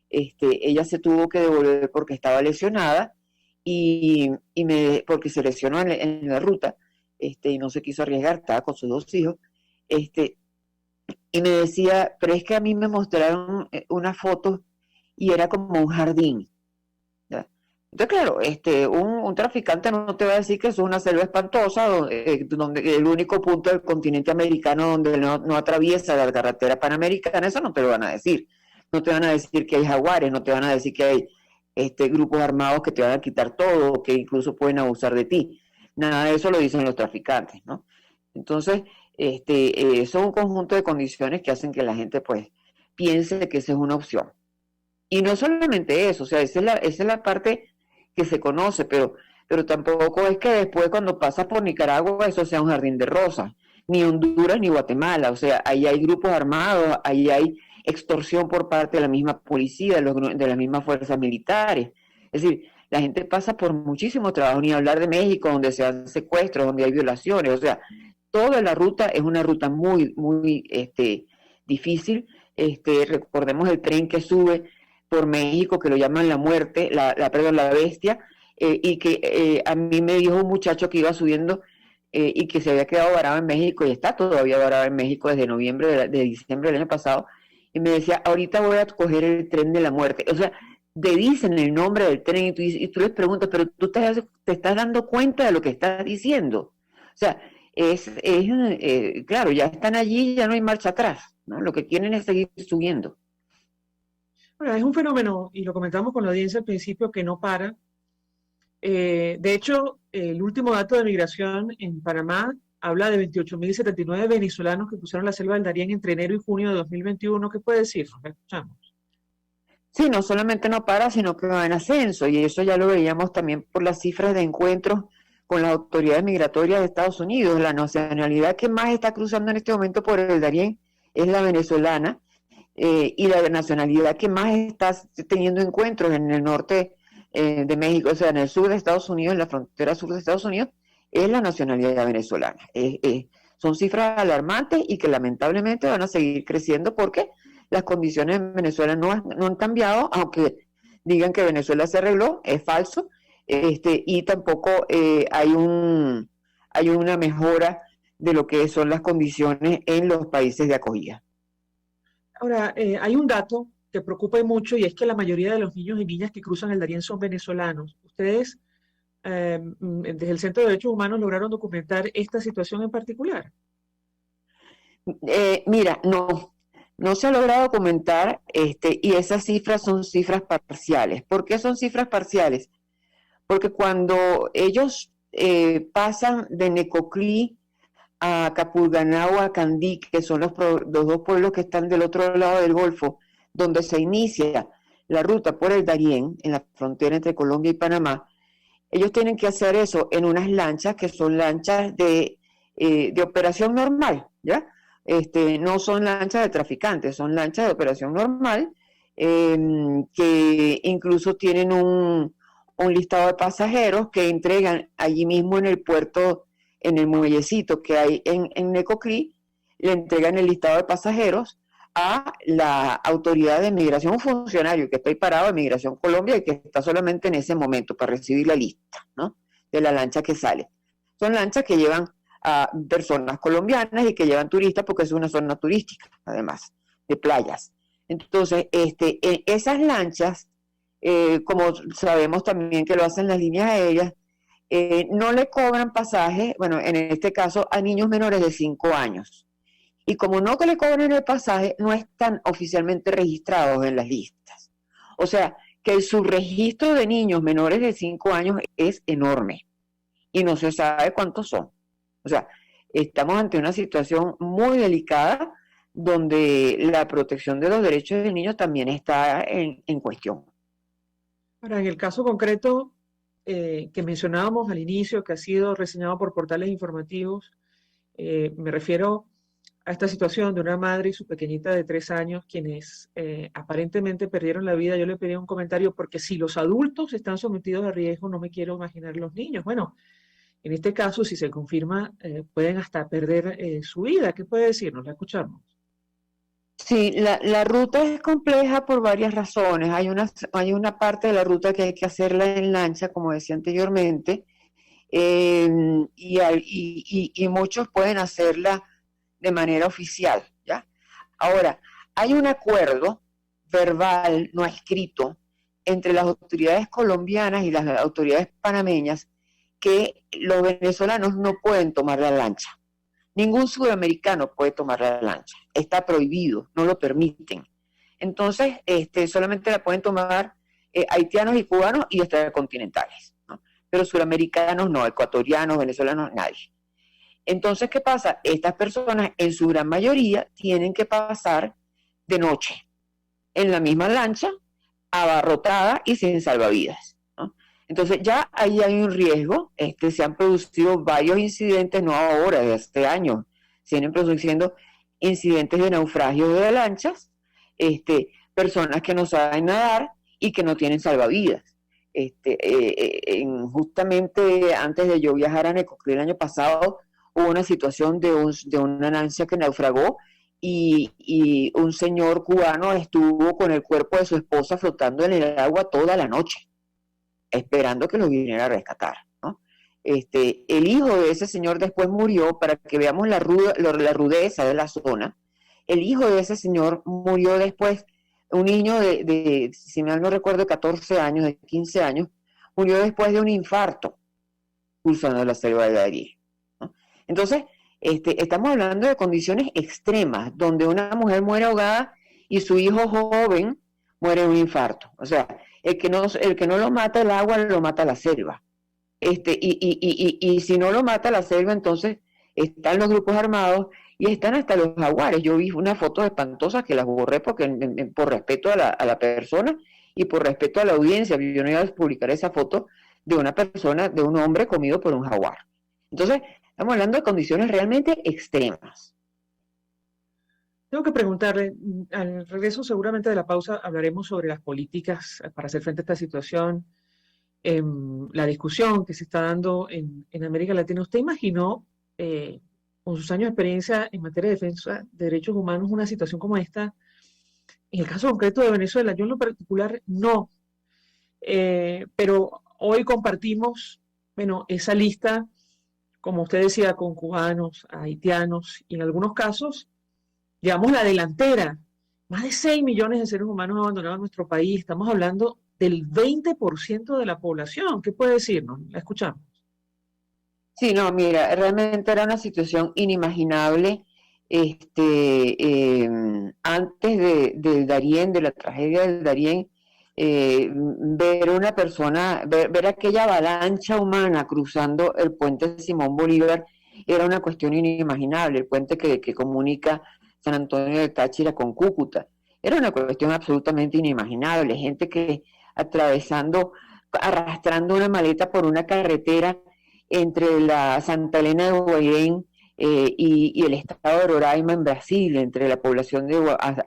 Ella se tuvo que devolver porque estaba lesionada porque se lesionó en la ruta, y no se quiso arriesgar, estaba con sus 2 hijos, y me decía, pero es que a mí me mostraron una foto y era como un jardín. ¿Ya? Entonces, claro, un traficante no te va a decir que es una selva espantosa, donde el único punto del continente americano donde no atraviesa la carretera panamericana, eso no te lo van a decir. No te van a decir que hay jaguares, no te van a decir que hay grupos armados que te van a quitar todo, o que incluso pueden abusar de ti. Nada de eso lo dicen los traficantes, ¿no? Entonces, son un conjunto de condiciones que hacen que la gente, pues, piense que esa es una opción. Y no solamente eso, o sea, esa es la parte que se conoce, pero tampoco es que después, cuando pasas por Nicaragua, eso sea un jardín de rosas, ni Honduras ni Guatemala. O sea, ahí hay grupos armados, ahí hay extorsión por parte de la misma policía, de las mismas fuerzas militares. Es decir, la gente pasa por muchísimo trabajo, ni hablar de México, donde se hacen secuestros, donde hay violaciones. O sea, toda la ruta es una ruta muy, muy difícil. Recordemos el tren que sube por México, que lo llaman la muerte, la bestia, y que a mí me dijo un muchacho que iba subiendo y que se había quedado varado en México, y está todavía varado en México desde de diciembre del año pasado, y me decía, ahorita voy a coger el tren de la muerte. O sea, te dicen el nombre del tren y tú les preguntas, pero tú te estás dando cuenta de lo que estás diciendo. O sea, claro, ya están allí, ya no hay marcha atrás, ¿no? Lo que quieren es seguir subiendo. Bueno, es un fenómeno, y lo comentamos con la audiencia al principio, que no para. De hecho, el último dato de migración en Panamá habla de 28.079 venezolanos que cruzaron la selva del Darién entre enero y junio de 2021. ¿Qué puede decir? Lo escuchamos. Sí, no solamente no para, sino que va en ascenso, y eso ya lo veíamos también por las cifras de encuentros con las autoridades migratorias de Estados Unidos. La nacionalidad que más está cruzando en este momento por el Darién es la venezolana, y la nacionalidad que más está teniendo encuentros en el norte de México, o sea, en el sur de Estados Unidos, en la frontera sur de Estados Unidos, es la nacionalidad venezolana. Son cifras alarmantes y que lamentablemente van a seguir creciendo porque las condiciones en Venezuela no han cambiado, aunque digan que Venezuela se arregló, es falso, y tampoco hay una mejora de lo que son las condiciones en los países de acogida. Ahora, hay un dato que preocupa mucho, y es que la mayoría de los niños y niñas que cruzan el Darién son venezolanos. Ustedes, desde el Centro de Derechos Humanos, lograron documentar esta situación en particular. Mira, no se ha logrado documentar, y esas cifras son cifras parciales. ¿Por qué son cifras parciales? Porque cuando ellos pasan de Necoclí a Capurganá o a Candí, que son los 2 pueblos que están del otro lado del Golfo, donde se inicia la ruta por el Darién, en la frontera entre Colombia y Panamá, ellos tienen que hacer eso en unas lanchas que son lanchas de operación normal, ¿ya? No son lanchas de traficantes, son lanchas de operación normal, que incluso tienen un listado de pasajeros que entregan allí mismo en el puerto, en el muellecito que hay en Necoclí, le entregan el listado de pasajeros a la autoridad de migración, un funcionario que está ahí parado de Migración Colombia y que está solamente en ese momento para recibir la lista, ¿no?, de la lancha que sale. Son lanchas que llevan a personas colombianas y que llevan turistas porque es una zona turística, además, de playas. Entonces, esas lanchas, como sabemos también que lo hacen las líneas aéreas, no le cobran pasaje, bueno, en este caso a niños menores de 5 años. Y como no que le cobran el pasaje, no están oficialmente registrados en las listas. O sea, que el subregistro de niños menores de 5 años es enorme y no se sabe cuántos son. O sea, estamos ante una situación muy delicada donde la protección de los derechos del niño también está en cuestión. Ahora, en el caso concreto que mencionábamos al inicio, que ha sido reseñado por portales informativos, me refiero a esta situación de una madre y su pequeñita de 3 años, quienes aparentemente perdieron la vida. Yo le pedí un comentario, porque si los adultos están sometidos a riesgo, no me quiero imaginar los niños. Bueno, en este caso, si se confirma, pueden hasta perder su vida. ¿Qué puede decirnos? La escuchamos. Sí, la ruta es compleja por varias razones. Hay una parte de la ruta que hay que hacerla en lancha, como decía anteriormente, y muchos pueden hacerla de manera oficial, ¿ya? Ahora, hay un acuerdo verbal, no escrito, entre las autoridades colombianas y las autoridades panameñas, que los venezolanos no pueden tomar la lancha. Ningún sudamericano puede tomar la lancha. Está prohibido, no lo permiten. Entonces, solamente la pueden tomar haitianos y cubanos y extracontinentales, ¿no? Pero sudamericanos no, ecuatorianos, venezolanos, nadie. Entonces, ¿qué pasa? Estas personas, en su gran mayoría, tienen que pasar de noche en la misma lancha, abarrotada y sin salvavidas, ¿no? Entonces, ya ahí hay un riesgo. Se han producido varios incidentes, no ahora, desde hace años, se vienen produciendo incidentes de naufragio de lanchas, personas que no saben nadar y que no tienen salvavidas. Justamente antes de yo viajar a Necoclí el año pasado, hubo una situación de una lancha que naufragó y un señor cubano estuvo con el cuerpo de su esposa flotando en el agua toda la noche, esperando que lo viniera a rescatar, ¿no? El hijo de ese señor después murió, para que veamos la rudeza de la zona. El hijo de ese señor murió después, un niño de si mal no recuerdo, 14 años, de 15 años, murió después de un infarto cruzando la selva de Darién. Entonces, estamos hablando de condiciones extremas, donde una mujer muere ahogada y su hijo joven muere de un infarto. O sea, el que no lo mata el agua, lo mata la selva. Y si no lo mata la selva, entonces están los grupos armados y están hasta los jaguares. Yo vi unas fotos espantosas que las borré porque por respeto a la persona y por respeto a la audiencia. Yo no iba a publicar esa foto de una persona, de un hombre comido por un jaguar. Entonces, estamos hablando de condiciones realmente extremas. Tengo que preguntarle, al regreso seguramente de la pausa hablaremos sobre las políticas para hacer frente a esta situación, la discusión que se está dando en América Latina. ¿Usted imaginó, con sus años de experiencia en materia de defensa de derechos humanos, una situación como esta? En el caso concreto de Venezuela, yo en lo particular no, pero hoy compartimos, bueno, esa lista, como usted decía, con cubanos, haitianos, y en algunos casos, llevamos la delantera. Más de 6 millones de seres humanos abandonados en nuestro país. Estamos hablando del 20% de la población. ¿Qué puede decirnos? La escuchamos. Sí, no, mira, realmente era una situación inimaginable. Antes del Darién, de la tragedia del Darién, ver una persona, ver aquella avalancha humana cruzando el puente Simón Bolívar era una cuestión inimaginable. El puente que comunica San Antonio de Táchira con Cúcuta era una cuestión absolutamente inimaginable. Gente que arrastrando una maleta por una carretera entre la Santa Elena de Guairén y el estado de Roraima en Brasil, entre la población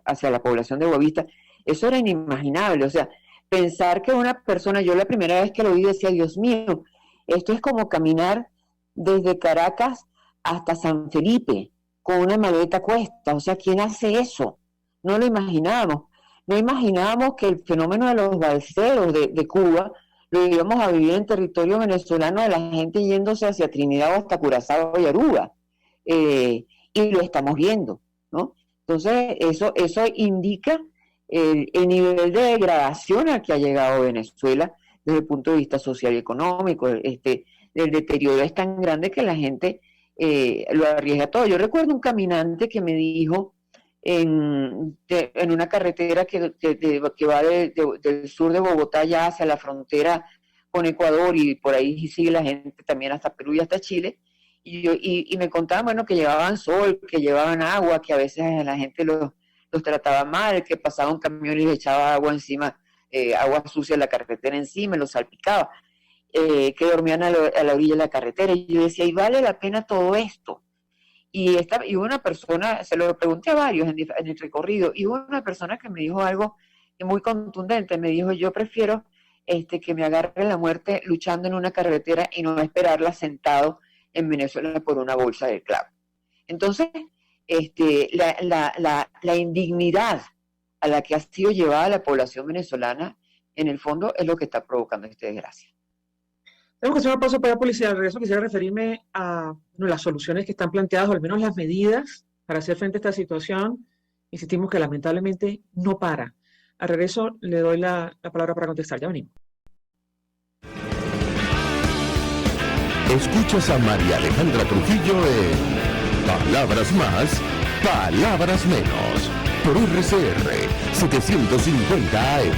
hacia la población de Boavista. Eso era inimaginable. O sea, pensar que una persona, yo la primera vez que lo vi decía, Dios mío, esto es como caminar desde Caracas hasta San Felipe con una maleta a cuesta. O sea, ¿quién hace eso? No lo imaginábamos. No imaginábamos que el fenómeno de los balseros de Cuba lo íbamos a vivir en territorio venezolano, de la gente yéndose hacia Trinidad o hasta Curazao y Aruba, y lo estamos viendo, ¿no? Entonces, eso indica el nivel de degradación al que ha llegado Venezuela desde el punto de vista social y económico. El deterioro es tan grande que la gente lo arriesga todo. Yo recuerdo un caminante que me dijo en una carretera que va del sur de Bogotá ya hacia la frontera con Ecuador, y por ahí sigue la gente también hasta Perú y hasta Chile, y me contaban, bueno, que llevaban sol, que llevaban agua, que a veces la gente los trataba mal, que pasaba un camión y les echaba agua encima, agua sucia de la carretera encima, los salpicaba, que dormían a la orilla de la carretera, y yo decía, ¿y vale la pena todo esto? Y una persona, se lo pregunté a varios en el recorrido, y hubo una persona que me dijo algo muy contundente, me dijo, yo prefiero que me agarre la muerte luchando en una carretera y no esperarla sentado en Venezuela por una bolsa de clavo. Entonces, la indignidad a la que ha sido llevada la población venezolana, en el fondo, es lo que está provocando esta desgracia. Tengo que hacer una pausa para la policía. Al regreso quisiera referirme a las soluciones que están planteadas, o al menos las medidas para hacer frente a esta situación. Insistimos que lamentablemente no para. Al regreso le doy la palabra para contestar. Ya venimos. Escuchas a María Alejandra Trujillo en Palabras Más, Palabras Menos, por RCR 750 AM.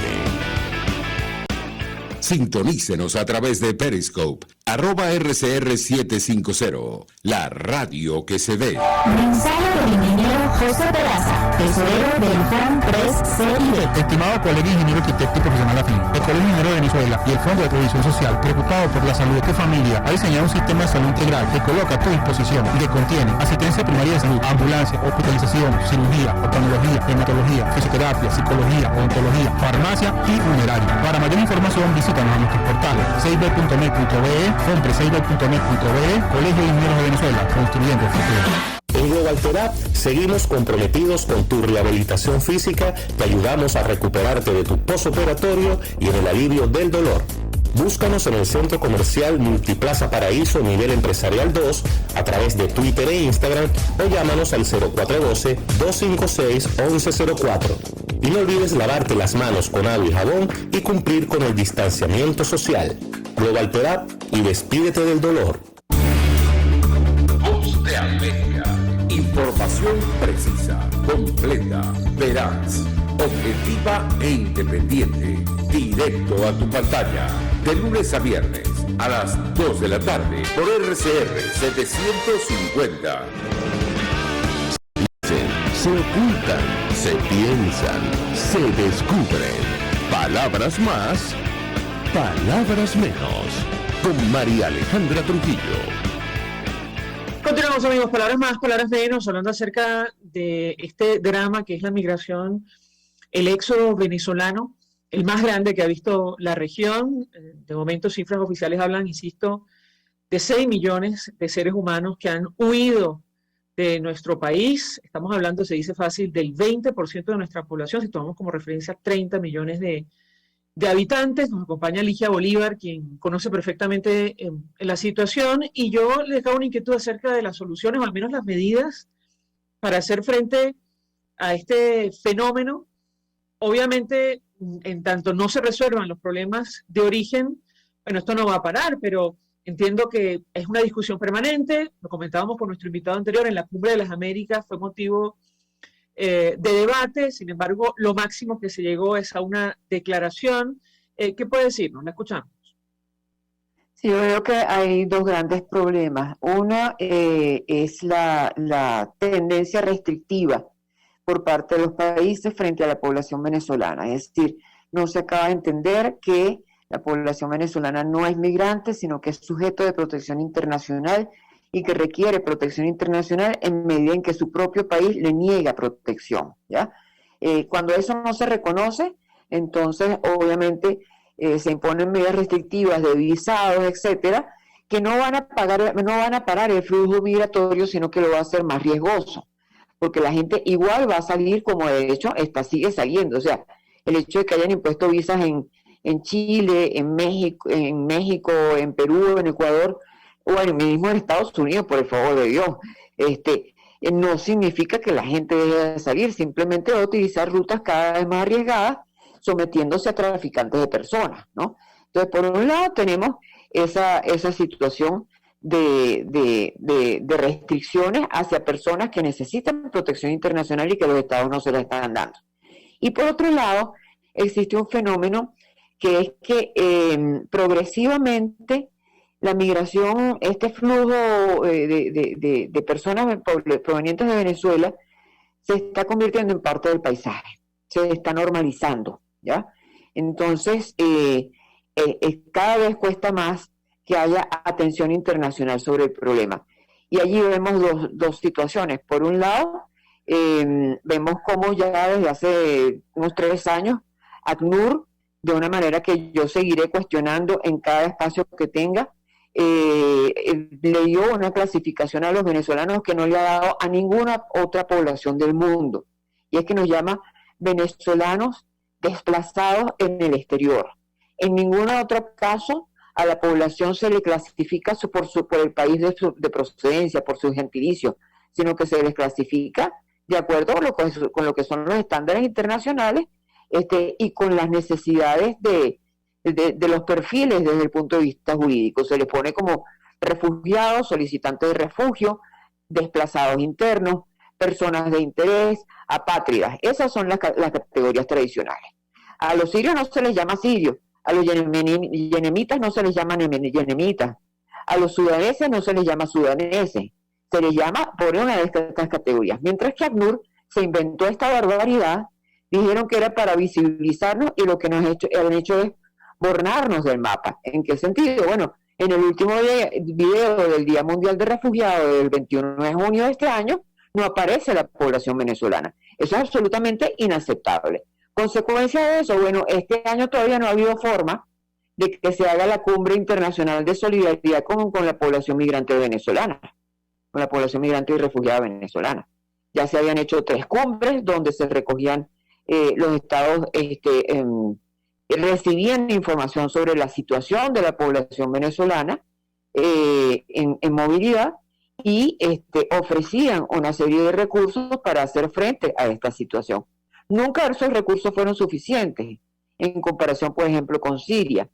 Sintonícenos a través de Periscope, @RCR750, la radio que se ve. Mensaje del ingeniero José Peraza, tesorero del FAN Press CID. Estimado colega ingeniero arquitecto y profesional afín, el Colegio Ingeniero de Venezuela y el Fondo de Previsión Social, preocupado por la salud de tu familia, ha diseñado un sistema de salud integral que coloca a tu disposición y que contiene asistencia primaria de salud, ambulancia, hospitalización, cirugía, oftalmología, hematología, fisioterapia, psicología, odontología, farmacia y funeraria. Para mayor información, visítanos a nuestros portales seibet.net.be, fonpreseibet.net.be, Colegio de Ingenieros de Venezuela, construyendo el futuro. En Global Therap seguimos comprometidos con tu rehabilitación física, te ayudamos a recuperarte de tu postoperatorio y en el alivio del dolor. Búscanos en el Centro Comercial Multiplaza Paraíso Nivel Empresarial 2 a través de Twitter e Instagram, o llámanos al 0412-256-1104. Y no olvides lavarte las manos con agua y jabón y cumplir con el distanciamiento social. Global Therap, y despídete del dolor. Voz de América. Información precisa, completa, veraz, objetiva e independiente. Directo a tu pantalla. De lunes a viernes a las 2 de la tarde por RCR 750. Se ocultan, se piensan, se descubren. Palabras más, palabras menos. Con María Alejandra Trujillo. Continuamos, amigos. Palabras más, palabras menos, hablando acerca de este drama que es la migración, el éxodo venezolano, el más grande que ha visto la región. De momento, cifras oficiales hablan, insisto, de 6 millones de seres humanos que han huido de nuestro país. Estamos hablando, se dice fácil, del 20% de nuestra población, si tomamos como referencia 30 millones de habitantes. Nos acompaña Ligia Bolívar, quien conoce perfectamente la situación, y yo les hago una inquietud acerca de las soluciones, o al menos las medidas, para hacer frente a este fenómeno. Obviamente, en tanto no se resuelvan los problemas de origen, bueno, esto no va a parar, pero entiendo que es una discusión permanente. Lo comentábamos con nuestro invitado anterior, en la Cumbre de las Américas fue motivo de debate. Sin embargo, lo máximo que se llegó es a una declaración. ¿Qué puede decirnos? La escuchamos. Sí, yo veo que hay dos grandes problemas. Uno es la tendencia restrictiva por parte de los países frente a la población venezolana. Es decir, no se acaba de entender que la población venezolana no es migrante, sino que es sujeto de protección internacional y que requiere protección internacional en medida en que su propio país le niega protección, ¿ya? Cuando eso no se reconoce, entonces obviamente se imponen medidas restrictivas de visados, etcétera, que no van a parar el flujo migratorio, sino que lo va a hacer más riesgoso, porque la gente igual va a salir, como de hecho sigue saliendo. O sea, el hecho de que hayan impuesto visas en en Chile, en México, en Perú, en Ecuador, o mismo en Estados Unidos, por el favor de Dios. No significa que la gente deje de salir, simplemente va a utilizar rutas cada vez más arriesgadas, sometiéndose a traficantes de personas, ¿no? Entonces, por un lado tenemos esa situación de restricciones hacia personas que necesitan protección internacional y que los estados no se la están dando. Y por otro lado, existe un fenómeno que es que progresivamente la migración, este flujo de personas provenientes de Venezuela se está convirtiendo en parte del paisaje, se está normalizando, ¿ya? Entonces, cada vez cuesta más que haya atención internacional sobre el problema. Y allí vemos dos situaciones. Por un lado, vemos cómo ya desde hace unos 3 años, ACNUR, de una manera que yo seguiré cuestionando en cada espacio que tenga, le dio una clasificación a los venezolanos que no le ha dado a ninguna otra población del mundo. Y es que nos llama venezolanos desplazados en el exterior. En ningún otro caso a la población se le clasifica por el país de procedencia, por su gentilicio, sino que se les clasifica de acuerdo con lo que son los estándares internacionales y con las necesidades de los perfiles desde el punto de vista jurídico. Se les pone como refugiados, solicitantes de refugio, desplazados internos, personas de interés, apátridas. Esas son las categorías tradicionales. A los sirios no se les llama sirios, a los yenemitas no se les llama yenemitas, a los sudaneses no se les llama sudaneses, se les llama por una de estas categorías. Mientras que ACNUR se inventó esta barbaridad, dijeron que era para visibilizarnos y lo que han hecho es borrarnos del mapa. ¿En qué sentido? Bueno, en el último video del Día Mundial de Refugiados del 21 de junio de este año, no aparece la población venezolana. Eso es absolutamente inaceptable. Consecuencia de eso, bueno, este año todavía no ha habido forma de que se haga la cumbre internacional de solidaridad con la población migrante venezolana, con la población migrante y refugiada venezolana. Ya se habían hecho 3 cumbres donde se recogían los estados, recibían información sobre la situación de la población venezolana en movilidad y ofrecían una serie de recursos para hacer frente a esta situación. Nunca esos recursos fueron suficientes en comparación, por ejemplo, con Siria,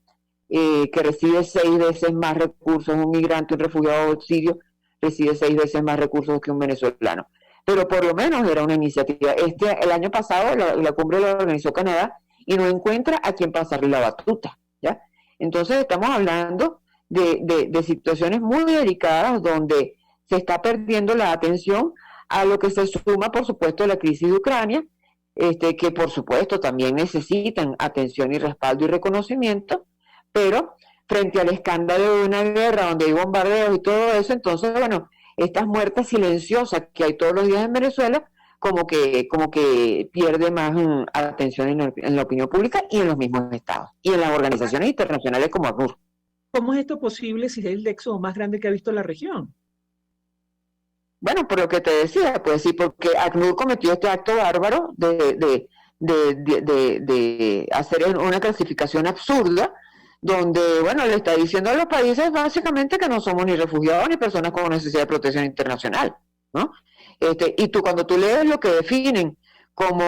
que recibe 6 veces más recursos, un migrante, un refugiado sirio recibe 6 veces más recursos que un venezolano. Pero por lo menos era una iniciativa. El año pasado la cumbre la organizó Canadá y no encuentra a quien pasarle la batuta, ¿ya? Entonces estamos hablando de situaciones muy delicadas donde se está perdiendo la atención a lo que se suma, por supuesto, la crisis de Ucrania, que por supuesto también necesitan atención y respaldo y reconocimiento, pero frente al escándalo de una guerra donde hay bombardeos y todo eso, entonces, bueno, estas muertes silenciosas que hay todos los días en Venezuela, como que pierde más atención en la opinión pública y en los mismos estados, y en las organizaciones internacionales como ACNUR. ¿Cómo es esto posible si es el éxodo más grande que ha visto la región? Bueno, por lo que te decía, pues sí, porque ACNUR cometió este acto bárbaro de hacer una clasificación absurda, donde, bueno, le está diciendo a los países básicamente que no somos ni refugiados ni personas con necesidad de protección internacional, ¿no? Y cuando tú lees lo que definen como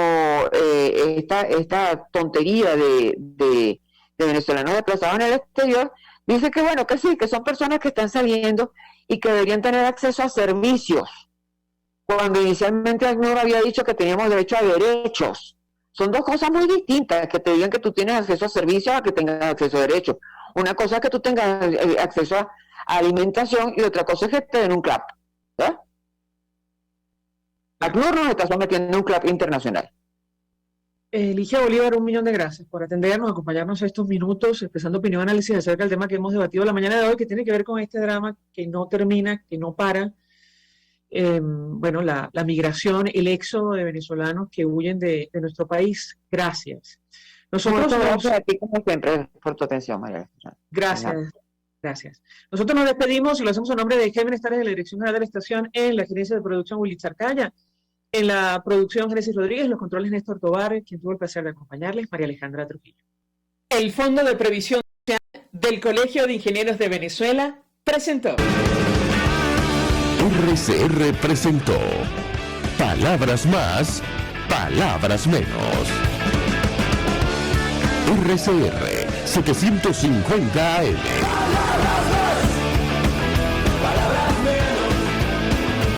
esta tontería de venezolanos desplazados en el exterior, dice que, bueno, que sí, que son personas que están saliendo y que deberían tener acceso a servicios, cuando inicialmente ACNUR había dicho que teníamos derecho a derechos. Son 2 cosas muy distintas, que te digan que tú tienes acceso a servicios a que tengas acceso a derechos. Una cosa es que tú tengas acceso a alimentación y otra cosa es que te den un CLAP, ¿verdad? ACNUR nos está sometiendo a un CLAP internacional. Ligia Bolívar, 1.000.000 de gracias por atendernos, acompañarnos estos minutos, expresando opinión, análisis acerca del tema que hemos debatido la mañana de hoy, que tiene que ver con este drama que no termina, que no para. Bueno, la migración, el éxodo de venezolanos que huyen de nuestro país. Gracias. Nosotros gracias a ti, como siempre, por tu atención, María. Gracias. Nosotros nos despedimos y lo hacemos en nombre de Jaime Estares de la Dirección General de la Estación, en la gerencia de producción Willy Zarcaya, en la producción Génesis Rodríguez, los controles Néstor Tobar, quien tuvo el placer de acompañarles, María Alejandra Trujillo. El Fondo de Previsión Social del Colegio de Ingenieros de Venezuela presentó. RCR presentó Palabras Más, Palabras Menos. RCR 750 AM.